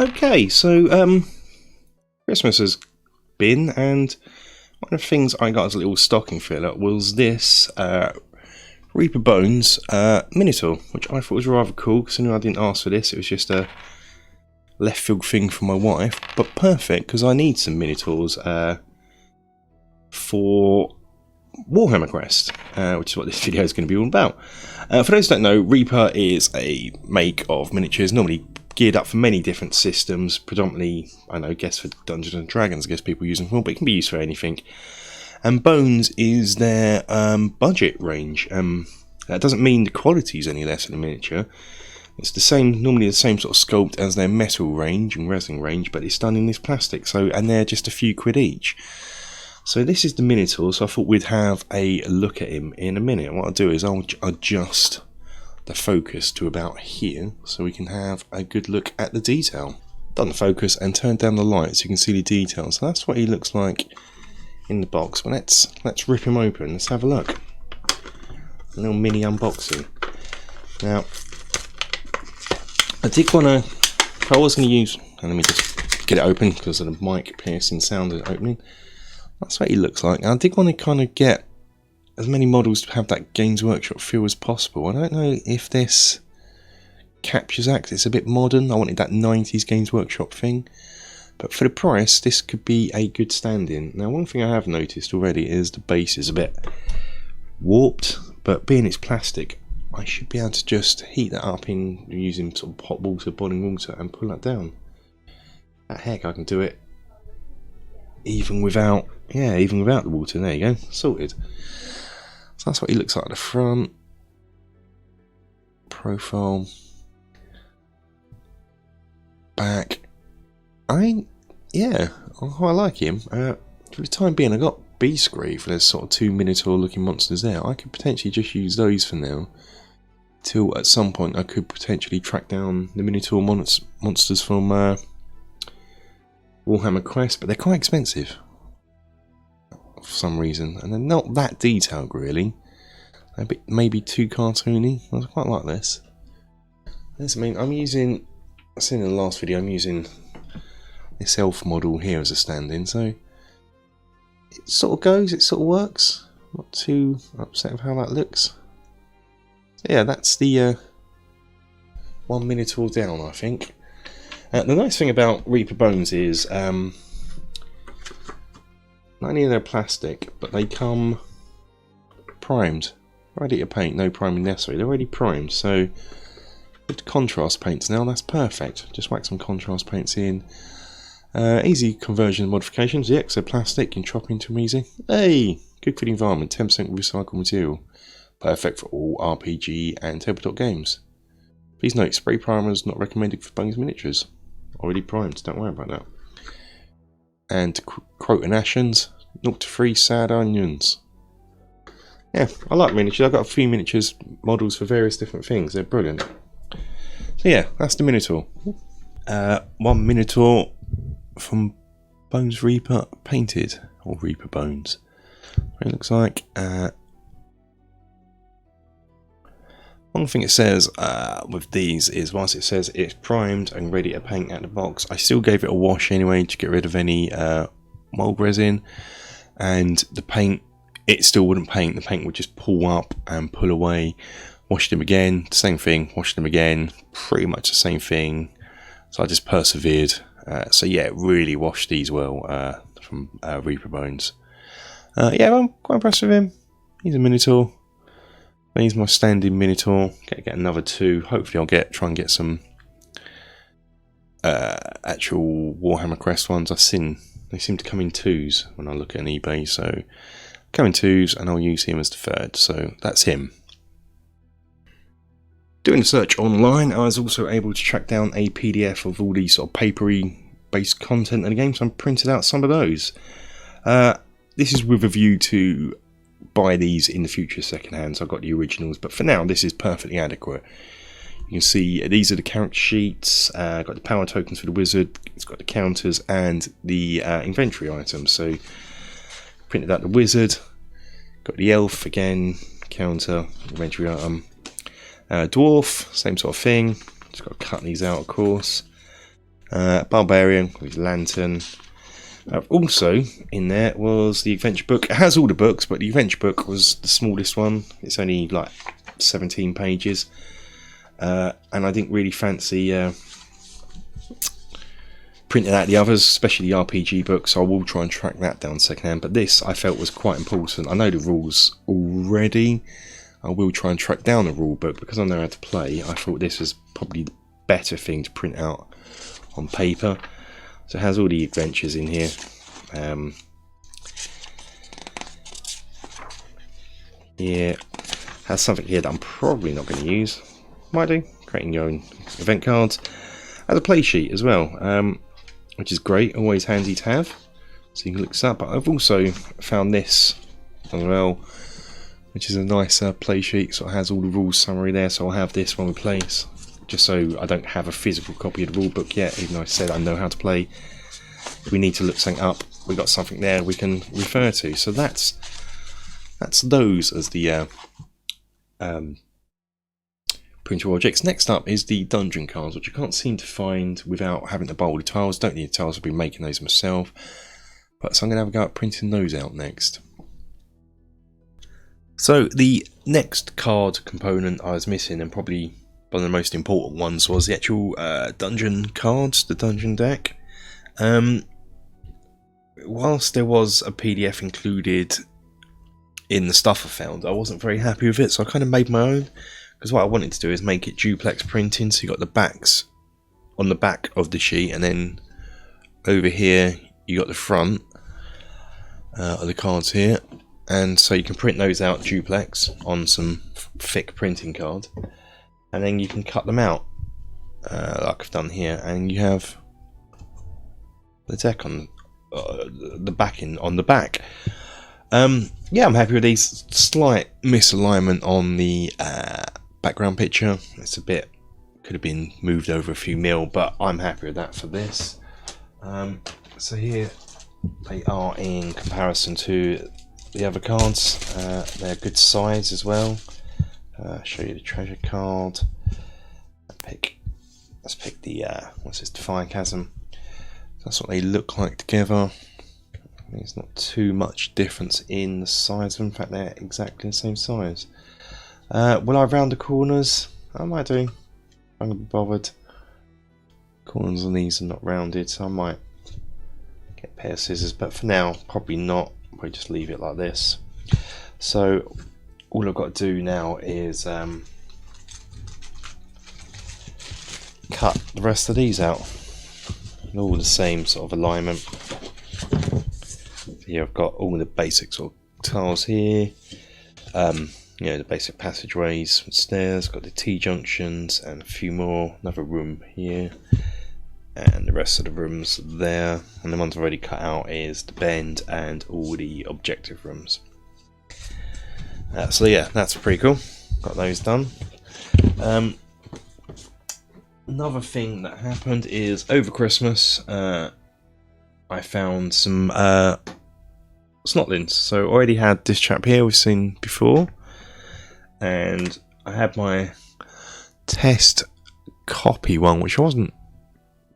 Okay, so Christmas has been, and one of the things I got as a little stocking filler was this Reaper Bones Minotaur, which I thought was rather cool, because I knew I didn't ask for this. It was just a left field thing from my wife, but perfect, because I need some Minotaurs for Warhammer Quest, which is what this video is going to be all about. For those who don't know, Reaper is a make of miniatures, normally geared up for many different systems, predominantly, I know, guess for Dungeons and Dragons, I guess people use them for, but it can be used for anything. And Bones is their budget range. That doesn't mean the quality is any less in the miniature. It's the same, normally the same sort of sculpt as their metal range and resin range, but it's done in this plastic. So, and they're just a few quid each. So this is the Minotaur, so I thought we'd have a look at him in a minute. What I'll do is I'll adjust the focus to about here, so we can have a good look at the detail. Done the focus and turned down the light so you can see the detail. So that's what he looks like in the box. Well, let's rip him open. Let's have a look. A little mini unboxing. Now, I did want to, if I was going to use, and let me just get it open because of the mic piercing sound of opening. That's what he looks like. I did want to kind of get as many models to have that Games Workshop feel as possible. I don't know if this captures that, 'cause it's a bit modern. I wanted that 90s Games Workshop thing. But for the price, this could be a good stand-in. Now, one thing I have noticed already is the base is a bit warped, but being it's plastic, I should be able to just heat that up in using sort of hot water, boiling water, and pull that down. Heck, I can do it even without the water. There you go, sorted. So that's what he looks like at the front. Profile. Back. I like him. For the time being, I got Beastgrave for there's sort of two Minotaur looking monsters there. I could potentially just use those for now, till at some point I could potentially track down the Minotaur monsters from Warhammer Quest, but they're quite expensive for some reason, and they're not that detailed really. A bit, maybe too cartoony. I quite like this. I mean, I'm using, I said in the last video, I'm using this elf model here as a stand-in, so it sort of goes, it sort of works. Not too upset with how that looks. So yeah, that's the one Minotaur down, I think. The nice thing about Reaper Bones is not only are they plastic, but they come primed, ready to paint. No priming necessary. They're already primed, so with contrast paints now, that's perfect. Just whack some contrast paints in. Easy conversion modifications. The exoplastic can chop into them easy. Hey, good for the environment. 10% recycled material. Perfect for all RPG and tabletop games. Please note, spray primers not recommended for Bones miniatures. Already primed, don't worry about that. And Croton Ashes, 0 to 3 sad onions. Yeah, I like miniatures. I've got a few miniatures models for various different things. They're brilliant. So yeah, that's the Minotaur. One Minotaur from Bones Reaper painted, or Reaper Bones. What it looks like. One thing it says with these is, whilst it says it's primed and ready to paint out the box, I still gave it a wash anyway to get rid of any mold resin, and the paint, it still wouldn't paint. The paint would just pull up and pull away. Washed them again, same thing, washed them again, pretty much the same thing. So I just persevered. So yeah, really washed these well from Reaper Bones. Yeah, I'm quite impressed with him. He's a Minotaur. He's my standing Minotaur. Get another two. Hopefully I'll try and get some actual Warhammer Quest ones. I've seen they seem to come in twos when I look at an eBay, so come in twos, and I'll use him as the third. So that's him. Doing a search online, I was also able to track down a PDF of all these sort of papery based content in the game, so I printed out some of those. This is with a view to buy these in the future secondhand, so I've got the originals, but for now this is perfectly adequate. You can see these are the character sheets, got the power tokens for the wizard, it's got the counters and the inventory items. So printed out the wizard, got the elf again, counter, inventory item, dwarf, same sort of thing, just got to cut these out of course. Barbarian with lantern. Also in there was the adventure book. It has all the books, but the adventure book was the smallest one. It's only like 17 pages, and I didn't really fancy printing out the others, especially the RPG book, so I will try and track that down secondhand. But this I felt was quite important. I know the rules already. I will try and track down the rule book because I know how to play. I thought this was probably the better thing to print out on paper. So it has all the adventures in here. Yeah, has something here that I'm probably not going to use. Might do, creating your own event cards. Has a play sheet as well, which is great, always handy to have. So you can look this up. But I've also found this as well, which is a nice play sheet. So it has all the rules summary there. So I'll have this when we play, just so I don't have a physical copy of the rule book yet, even though I said I know how to play. If we need to look something up, we got something there we can refer to. So that's those as the printable objects. Next up is the dungeon cards, which I can't seem to find without having to buy all the tiles. Don't need the tiles, I've been making those myself. But so I'm going to have a go at printing those out next. So the next card component I was missing, and probably one of the most important ones, was the actual dungeon cards, the dungeon deck. Whilst there was a PDF included in the stuff I found, I wasn't very happy with it, so I kind of made my own. Because what I wanted to do is make it duplex printing, so you got the backs on the back of the sheet, and then over here you got the front of the cards here, and so you can print those out duplex on some thick printing card, and then you can cut them out like I've done here, and you have the deck on the backing on the back. Yeah, I'm happy with these. Slight misalignment on the background picture. It's a bit, could have been moved over a few mil, but I'm happy with that for this. So here they are in comparison to the other cards. They're good size as well. Show you the treasure card. Let's pick the what's this, Defiant Chasm. That's what they look like together. There's not too much difference in the size of them. In fact, they're exactly the same size. Will I round the corners? I might do. I'm going to be bothered. Corners on these are not rounded, so I might get a pair of scissors. But for now, probably not. Probably just leave it like this. So all I've got to do now is cut the rest of these out. All the same sort of alignment. Here I've got all the basic sort of tiles here. You know, the basic passageways, stairs, got the T-junctions and a few more. Another room here. And the rest of the rooms there. And the ones I've already cut out is the bend and all the objective rooms. So yeah, that's pretty cool. Got those done. Another thing that happened is over Christmas I found some snotlings. So I already had this chap here we've seen before, and I had my test copy one, which I wasn't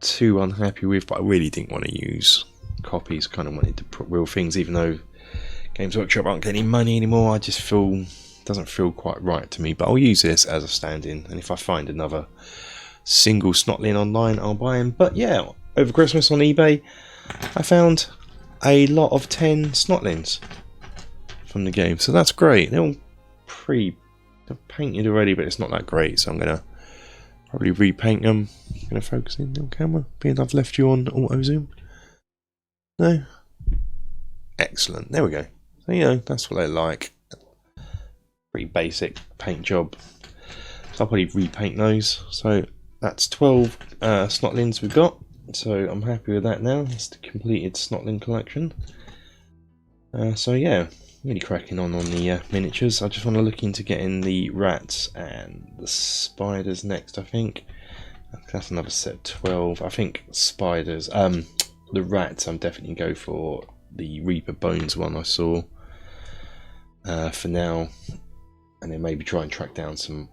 too unhappy with, but I really didn't want to use copies. Kind of wanted to put real things, even though Games Workshop aren't getting any money anymore. I just feel doesn't feel quite right to me. But I'll use this as a stand-in, and if I find another single snotling online, I'll buy them. But yeah, over Christmas on eBay I found a lot of 10 snotlings from the game, so that's great. They're all they're painted already, but it's not that great, so I'm gonna probably repaint them. Gonna focus in on camera, being I've left you on auto zoom. No, excellent, there we go. So you know, that's what they're like. Pretty basic paint job, so I'll probably repaint those. So that's 12 snotlings we've got, so I'm happy with that now. It's the completed snotling collection. So yeah, really cracking on the miniatures. I just want to look into getting the rats and the spiders next, I think. That's another set of 12. I think spiders, the rats I'm definitely go for the Reaper Bones one I saw for now, and then maybe try and track down some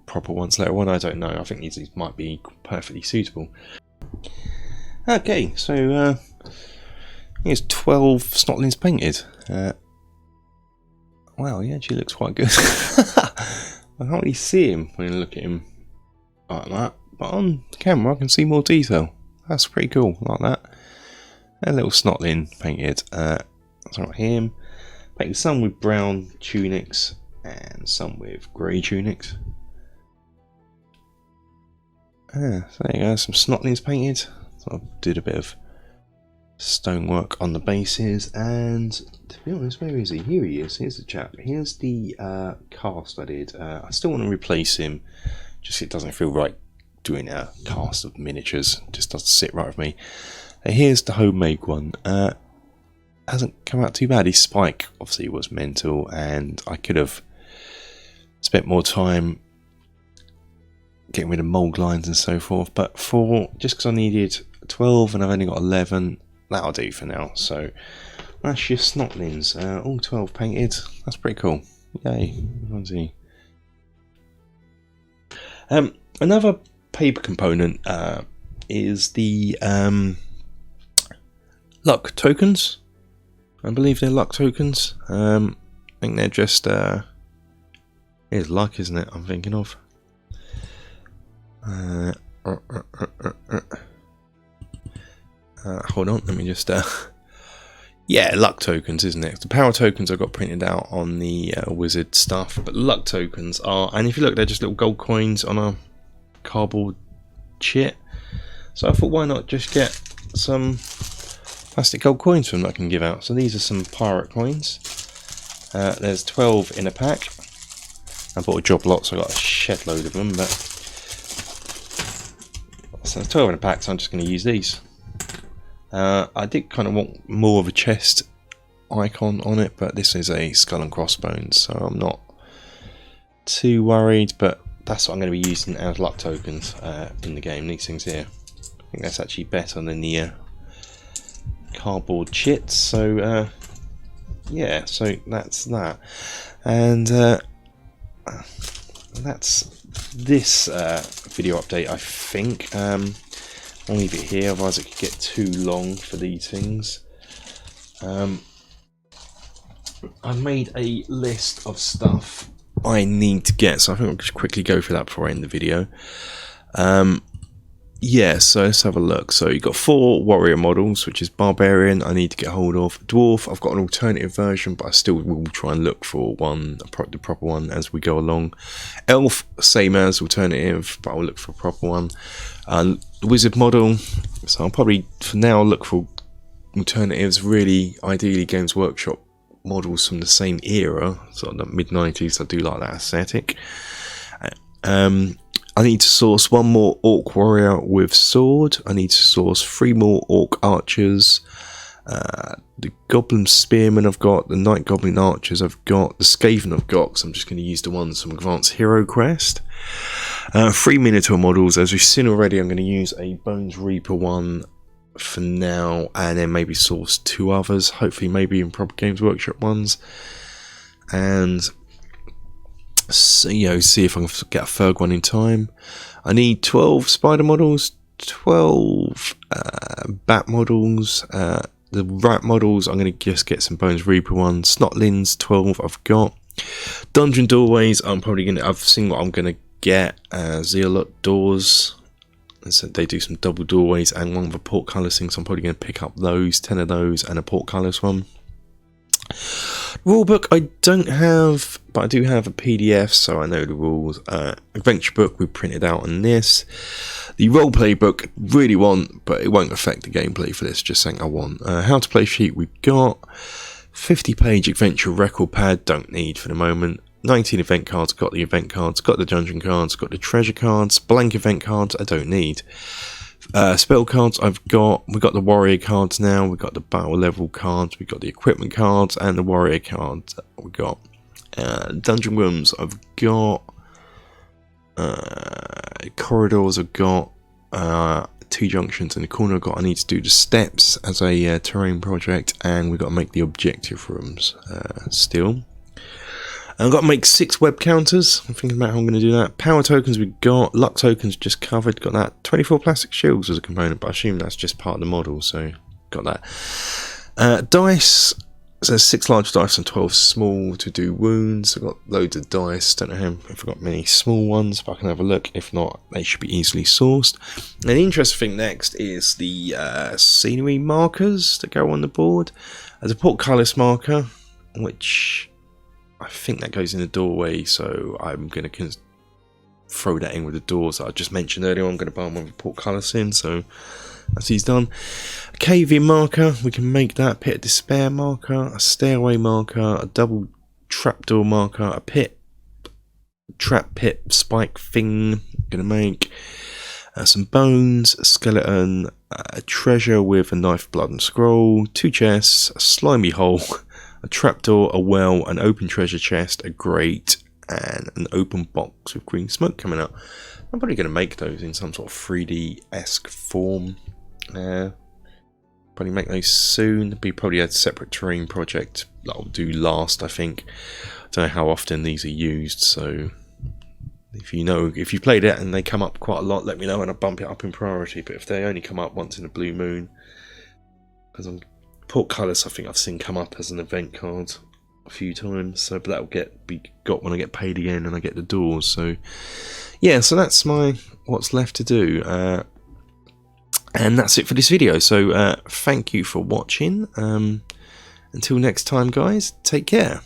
proper ones later on. I don't know. I think these might be perfectly suitable. Okay, so here's 12 snotlings painted. Wow, he actually looks quite good. I can't really see him when I look at him like that, but on camera I can see more detail. That's pretty cool, like that. A little snotling painted. That's not him. Painted some with brown tunics and some with grey tunics. So there you go, some snotlings painted. So I did a bit of stonework on the bases, and to be honest, where is he? Here he is. Here's the chap. Here's the cast I did. I still want to replace him, just it doesn't feel right doing a cast of miniatures. It just doesn't sit right with me. Here's the homemade one. Hasn't come out too bad. His spike obviously was mental, and I could have spent more time getting rid of mould lines and so forth, but for just because I needed 12 and I've only got 11, that'll do for now. So that's your snotlings, all 12 painted. That's pretty cool. Yay. Another paper component is the luck tokens. I believe they're luck tokens. I think they're just here's luck, isn't it? I'm thinking of. Hold on, let me just yeah, luck tokens, isn't it? The power tokens I've got printed out on the wizard stuff, but luck tokens are, and if you look, they're just little gold coins on a cardboard chit. So I thought, why not just get some plastic gold coins from them that I can give out. So these are some pirate coins. There's 12 in a pack. I bought a job lot, so I got a shed load of them, but so there's 12 in a pack, so I'm just going to use these. I did kind of want more of a chest icon on it, but this is a skull and crossbones, so I'm not too worried, but that's what I'm going to be using as luck tokens in the game, these things here. I think that's actually better than the cardboard chits, so yeah, so that's that. And that's this video update, I think. I'll leave it here, otherwise it could get too long for these things. I've made a list of stuff I need to get, so I think I'll just quickly go through that before I end the video. Yeah, so let's have a look. So you've got 4 warrior models, which is barbarian I need to get hold of. Dwarf, I've got an alternative version, but I still will try and look for one, the proper one, as we go along. Elf, same as alternative, but I'll look for a proper one. The wizard model, so I'll probably for now look for alternatives. Really, ideally, Games Workshop models from the same era, sort of the mid-90s. I do like that aesthetic. I need to source 1 more orc warrior with sword. I need to source 3 more orc archers. The goblin spearmen I've got. The night goblin archers I've got. The skaven I've got, so I'm just going to use the ones from Advanced Hero Quest. 3 Minotaur models. As we've seen already, I'm going to use a Bones Reaper one for now, and then maybe source 2 others. Hopefully maybe in proper Games Workshop ones. And so, you know, see if I can get a third one in time. I need 12 spider models, 12 bat models, the rat models. I'm going to just get some Bones Reaper ones. Snotlings, 12 I've got. Dungeon doorways, I'm probably going to, I've seen what I'm going to get. Zealot doors, so they do some double doorways and one with a portcullis thing, so I'm probably going to pick up those, 10 of those and a portcullis one. Rulebook I don't have, but I do have a PDF, so I know the rules. Adventure book we printed out on this. The roleplay book really want, but it won't affect the gameplay for this. Just saying I want. How to play sheet we got. 50-page adventure record pad, don't need for the moment. 19 event cards, got the event cards, got the dungeon cards, got the treasure cards. Blank event cards I don't need. Spell cards we've got the warrior cards now, we've got the battle level cards, we've got the equipment cards and the warrior cards we've got. Dungeon rooms I've got, corridors I've got, 2 junctions in the corner I've got. I need to do the steps as a terrain project, and we've got to make the objective rooms still. I've got to make 6 web counters. I'm thinking about how I'm going to do that. Power tokens we got. Luck tokens just covered. Got that. 24 plastic shields as a component, but I assume that's just part of the model, so got that. Dice. So 6 large dice and 12 small to do wounds. I've got loads of dice. Don't know if I've got many small ones, but I can have a look. If not, they should be easily sourced. And the interesting thing next is the scenery markers that go on the board. There's a Portcullis Marker, which I think that goes in the doorway, so I'm going to throw that in with the doors that I just mentioned earlier. I'm going to buy one with a Portcullis in, so that's he's done. A cave-in marker, we can make that. Pit of despair marker, a stairway marker, a double trapdoor marker, a pit, trap pit spike thing. Gonna make some bones, a skeleton, a treasure with a knife, blood, and scroll, 2 chests, a slimy hole, a trapdoor, a well, an open treasure chest, a grate, and an open box with green smoke coming up. I'm probably going to make those in some sort of 3D-esque form. Probably make those soon. Be probably a separate terrain project that I'll do last, I think. I don't know how often these are used, so if you played it and they come up quite a lot, let me know and I'll bump it up in priority. But if they only come up once in a blue moon, because on Portcullis I think I've seen come up as an event card a few times, so but that'll be got when I get paid again and I get the doors. So yeah, so that's what's left to do, and that's it for this video. So thank you for watching. Until next time, guys, take care.